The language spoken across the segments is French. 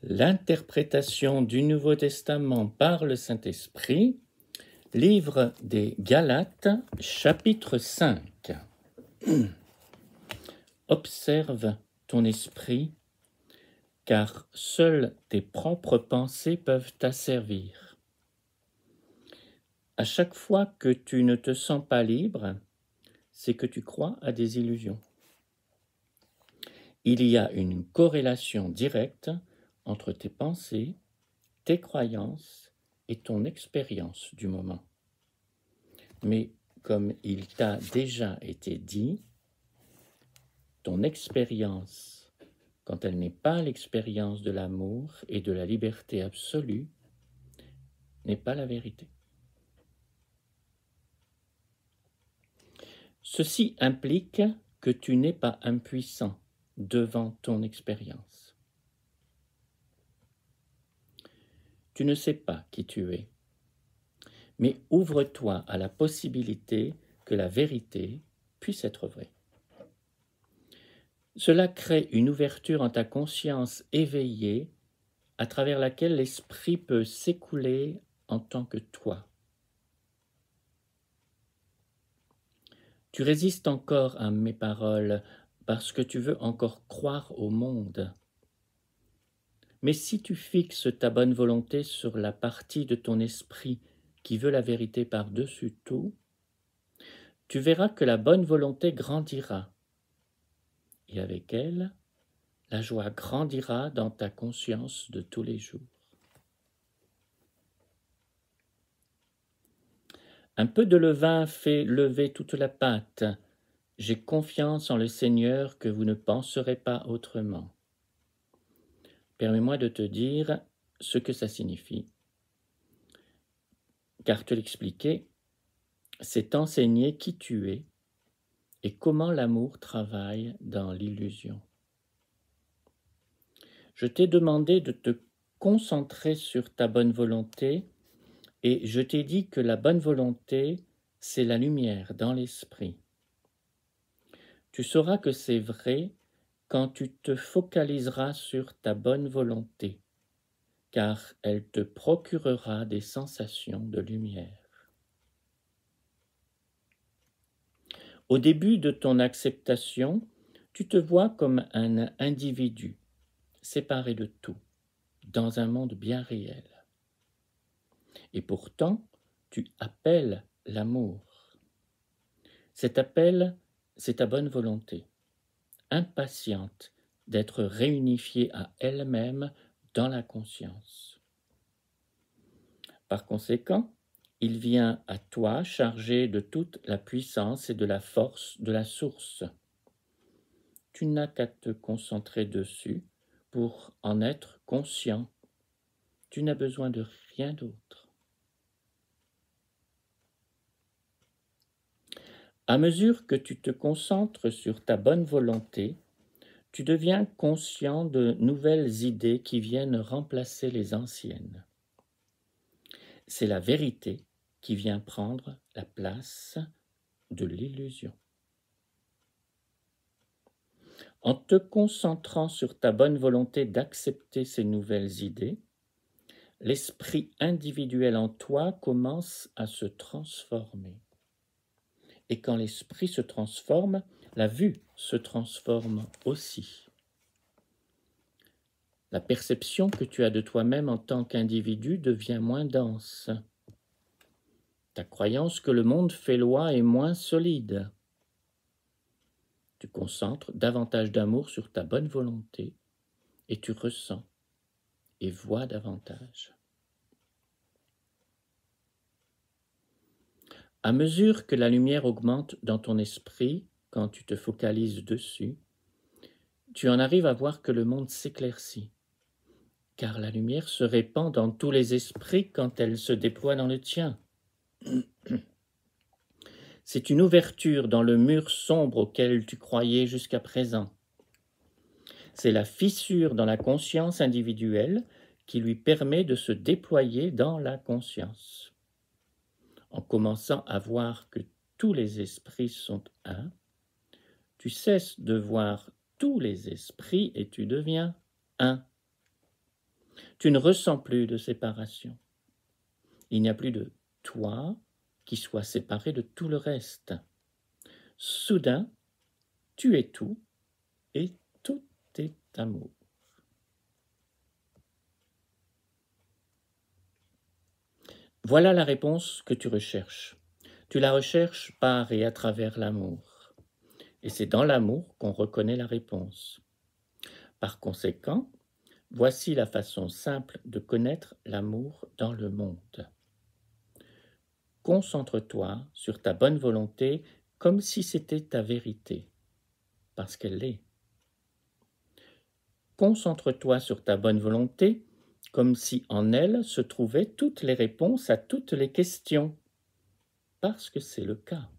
L'interprétation du Nouveau Testament par le Saint-Esprit, livre des Galates, chapitre 5. Observe ton esprit, car seules tes propres pensées peuvent t'asservir. À chaque fois que tu ne te sens pas libre, c'est que tu crois à des illusions. Il y a une corrélation directe entre tes pensées, tes croyances et ton expérience du moment. Mais comme il t'a déjà été dit, ton expérience, quand elle n'est pas l'expérience de l'amour et de la liberté absolue, n'est pas la vérité. Ceci implique que tu n'es pas impuissant devant ton expérience. Tu ne sais pas qui tu es, mais ouvre-toi à la possibilité que la vérité puisse être vraie. Cela crée une ouverture en ta conscience éveillée à travers laquelle l'esprit peut s'écouler en tant que toi. Tu résistes encore à mes paroles parce que tu veux encore croire au monde. Mais si tu fixes ta bonne volonté sur la partie de ton esprit qui veut la vérité par-dessus tout, tu verras que la bonne volonté grandira. Et avec elle, la joie grandira dans ta conscience de tous les jours. Un peu de levain fait lever toute la pâte. J'ai confiance en le Seigneur que vous ne penserez pas autrement. Permets-moi de te dire ce que ça signifie. Car te l'expliquer, c'est enseigner qui tu es et comment l'amour travaille dans l'illusion. Je t'ai demandé de te concentrer sur ta bonne volonté et je t'ai dit que la bonne volonté, c'est la lumière dans l'esprit. Tu sauras que c'est vrai quand tu te focaliseras sur ta bonne volonté, car elle te procurera des sensations de lumière. Au début de ton acceptation, tu te vois comme un individu, séparé de tout, dans un monde bien réel. Et pourtant, tu appelles l'amour. Cet appel, c'est ta bonne volonté, impatiente d'être réunifiée à elle-même dans la conscience. Par conséquent, il vient à toi chargé de toute la puissance et de la force de la source. Tu n'as qu'à te concentrer dessus pour en être conscient. Tu n'as besoin de rien d'autre. À mesure que tu te concentres sur ta bonne volonté, tu deviens conscient de nouvelles idées qui viennent remplacer les anciennes. C'est la vérité qui vient prendre la place de l'illusion. En te concentrant sur ta bonne volonté d'accepter ces nouvelles idées, l'esprit individuel en toi commence à se transformer. Et quand l'esprit se transforme, la vue se transforme aussi. La perception que tu as de toi-même en tant qu'individu devient moins dense. Ta croyance que le monde fait loi est moins solide. Tu concentres davantage d'amour sur ta bonne volonté et tu ressens et vois davantage. À mesure que la lumière augmente dans ton esprit, quand tu te focalises dessus, tu en arrives à voir que le monde s'éclaircit, car la lumière se répand dans tous les esprits quand elle se déploie dans le tien. C'est une ouverture dans le mur sombre auquel tu croyais jusqu'à présent. C'est la fissure dans la conscience individuelle qui lui permet de se déployer dans la conscience. En commençant à voir que tous les esprits sont un, tu cesses de voir tous les esprits et tu deviens un. Tu ne ressens plus de séparation. Il n'y a plus de toi qui soit séparé de tout le reste. Soudain, tu es tout et tout est amour. Voilà la réponse que tu recherches. Tu la recherches par et à travers l'amour. Et c'est dans l'amour qu'on reconnaît la réponse. Par conséquent, voici la façon simple de connaître l'amour dans le monde. Concentre-toi sur ta bonne volonté comme si c'était ta vérité, parce qu'elle l'est. Concentre-toi sur ta bonne volonté comme si en elle se trouvaient toutes les réponses à toutes les questions, parce que c'est le cas.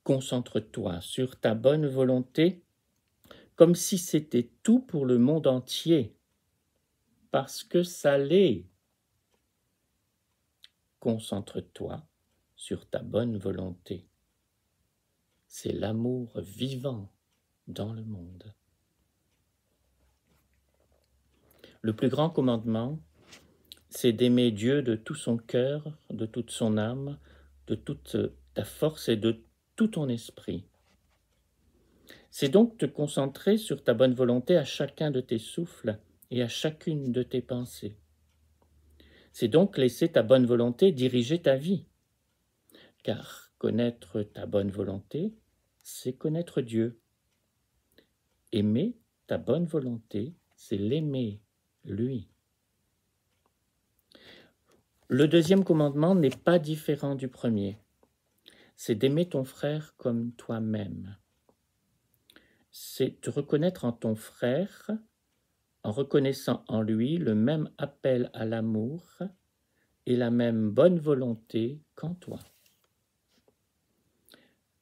Concentre-toi sur ta bonne volonté comme si c'était tout pour le monde entier, parce que ça l'est. Concentre-toi sur ta bonne volonté. C'est l'amour vivant dans le monde. Le plus grand commandement, c'est d'aimer Dieu de tout son cœur, de toute son âme, de toute ta force et de tout ton esprit. C'est donc te concentrer sur ta bonne volonté à chacun de tes souffles et à chacune de tes pensées. C'est donc laisser ta bonne volonté diriger ta vie. Car connaître ta bonne volonté, c'est connaître Dieu. Aimer ta bonne volonté, c'est l'aimer, lui. Le deuxième commandement n'est pas différent du premier. C'est d'aimer ton frère comme toi-même. C'est te reconnaître en ton frère, en reconnaissant en lui le même appel à l'amour et la même bonne volonté qu'en toi.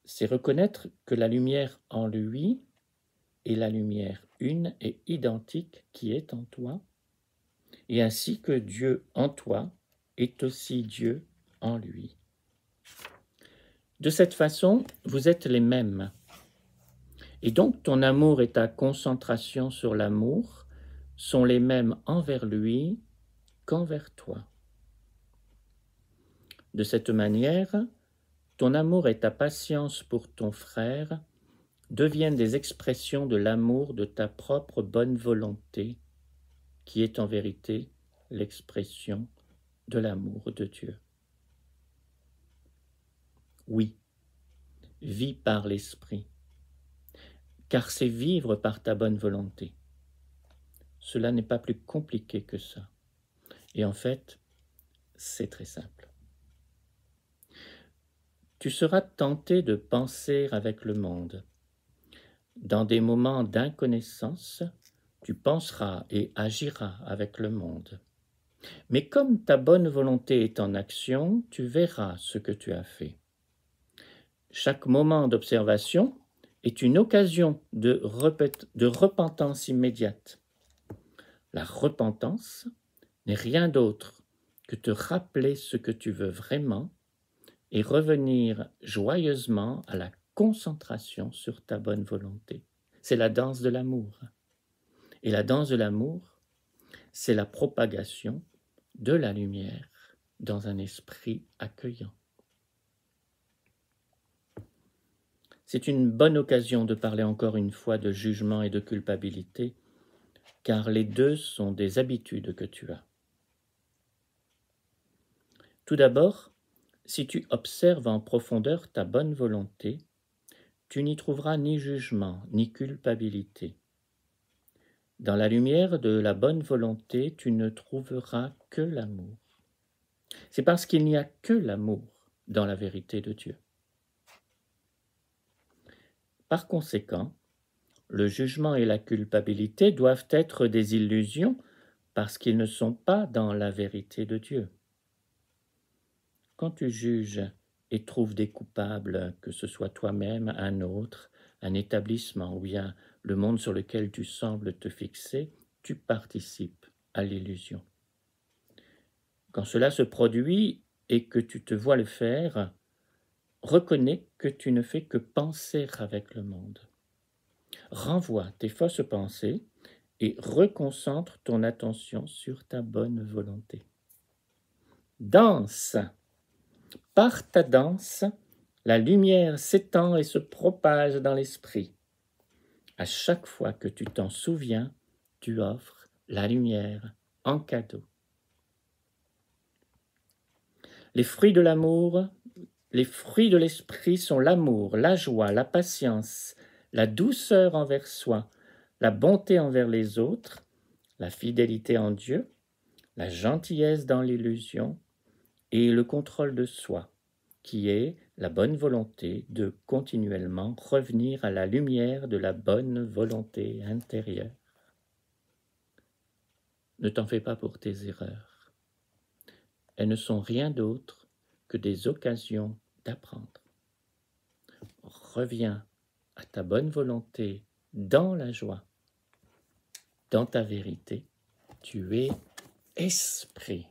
C'est reconnaître que la lumière en lui est la lumière une et identique qui est en toi, et ainsi que Dieu en toi est aussi Dieu en lui. De cette façon, vous êtes les mêmes. Et donc ton amour et ta concentration sur l'amour sont les mêmes envers lui qu'envers toi. De cette manière, ton amour et ta patience pour ton frère deviennent des expressions de l'amour de ta propre bonne volonté, qui est en vérité l'expression de l'amour de Dieu. Oui, vis par l'esprit, car c'est vivre par ta bonne volonté. Cela n'est pas plus compliqué que ça. Et en fait, c'est très simple. Tu seras tenté de penser avec le monde. Dans des moments d'inconnaissance, tu penseras et agiras avec le monde. Mais comme ta bonne volonté est en action, tu verras ce que tu as fait. Chaque moment d'observation est une occasion de repentance immédiate. La repentance n'est rien d'autre que te rappeler ce que tu veux vraiment et revenir joyeusement à la concentration sur ta bonne volonté. C'est la danse de l'amour. Et la danse de l'amour, c'est la propagation de la lumière dans un esprit accueillant. C'est une bonne occasion de parler encore une fois de jugement et de culpabilité, car les deux sont des habitudes que tu as. Tout d'abord, si tu observes en profondeur ta bonne volonté, tu n'y trouveras ni jugement, ni culpabilité. Dans la lumière de la bonne volonté, tu ne trouveras que l'amour. C'est parce qu'il n'y a que l'amour dans la vérité de Dieu. Par conséquent, le jugement et la culpabilité doivent être des illusions parce qu'ils ne sont pas dans la vérité de Dieu. Quand tu juges et trouves des coupables, que ce soit toi-même, un autre, un établissement ou bien le monde sur lequel tu sembles te fixer, tu participes à l'illusion. Quand cela se produit et que tu te vois le faire, reconnais que tu ne fais que penser avec le monde. Renvoie tes fausses pensées et reconcentre ton attention sur ta bonne volonté. Danse. Par ta danse, la lumière s'étend et se propage dans l'esprit. À chaque fois que tu t'en souviens, tu offres la lumière en cadeau. Les fruits de l'amour, les fruits de l'esprit sont l'amour, la joie, la patience, la douceur envers soi, la bonté envers les autres, la fidélité en Dieu, la gentillesse dans l'illusion et le contrôle de soi, qui est la bonne volonté de continuellement revenir à la lumière de la bonne volonté intérieure. Ne t'en fais pas pour tes erreurs. Elles ne sont rien d'autre que des occasions d'apprendre. Reviens à ta bonne volonté dans la joie, dans ta vérité. Tu es esprit.